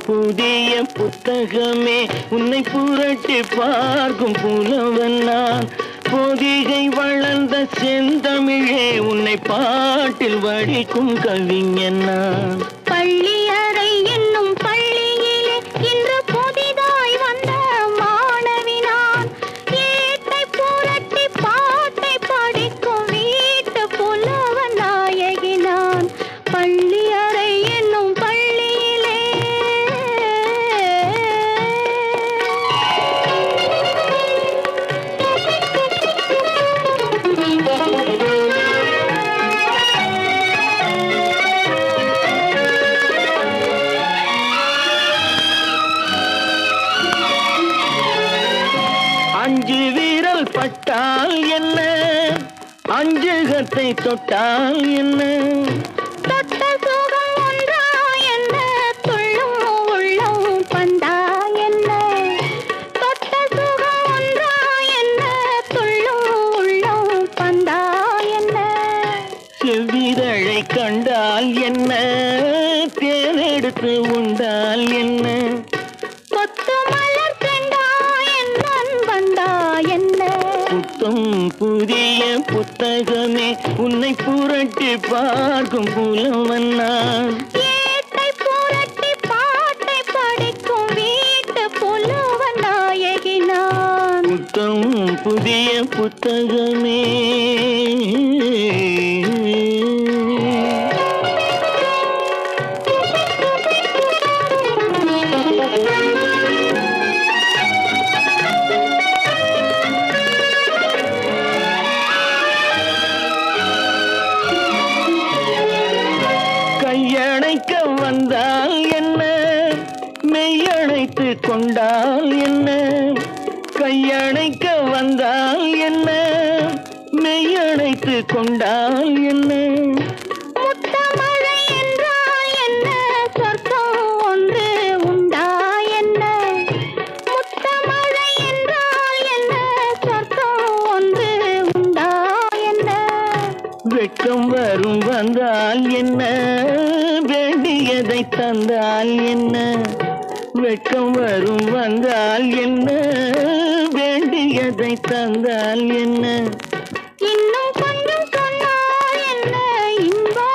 புதிய புத்தகமே உன்னை புரட்டி பார்க்கும் புலவன் நான். பொதிகை வளர்ந்த செந்தமிழே உன்னை பாட்டில் வடிக்கும் கவிஞன் நான். பள்ளியறை என்னும் பள்ளியிலே இன்று புதிதாய் வந்த மாணவி நான். ஏட்டை புரட்டி பாட்டை படிக்கும் வீட்டு புலவ நாயகி நான். பள்ளியறை என்னும் பள்ளியிலே அஞ்சு வீரல் பட்டால் என்ன, அஞ்சுகத்தை தொட்டால் என்ன, தொட்ட சுகம் ஒன்றா என்ன, துள்ளும் உள்ளம் பந்தா என்ன. தொட்ட சுகம் ஒன்றா என்ன, துள்ளும் உள்ளம் பந்தா என்ன. செவ்விதழை கண்டால் என்ன, தேனெடுத்து உண்டால் என்ன, கொத்து மலர் செண்டா என்னன் வந்தா என்ன. புத்தம் புதிய புத்தகமே உன்னை புரட்டி பார்க்கும் புலவன் நான். ஏட்டை புரட்டி பாட்டை படிக்கும் வீட்டு புலவ நாயகி நான். புத்தம் புதிய புத்தகமே. கையணைக்க வந்தால் என்ன, மெய்யணைத்து கொண்டால் என்ன, கையணைக்க வந்தால் என்ன, மெய்யணைத்து கொண்டால் என்ன, முத்தமழை என்றால் என்ன, சொர்க்கம் ஒன்று உண்டா என்ன. முத்தமழை என்றால் என்ன, சொர்க்கம் ஒன்று உண்டா என்ன. வெட்கம் வரும் வந்தால் என்ன, வேண்டியதை தந்தால் என்ன, வெட்கம் வரும் வந்தால் என்ன, வேண்டியதை தந்தால் என்ன, இன்னும் கொஞ்சம் சொன்னால் என்ன, இன்போ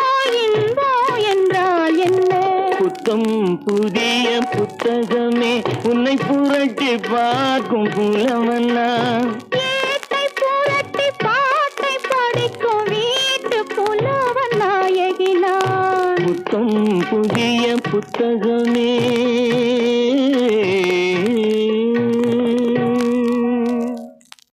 இன்போ என்றால் என்ன. புத்தம் புதிய புத்தகமே உன்னை புரட்டி பார்க்கும் புலவன் நான். ஏட்டை புரட்டி பாட்டை படிக்கும் வீட்டு புலவ நாயகி நான். புத்தம் புதிய புத்தகமே.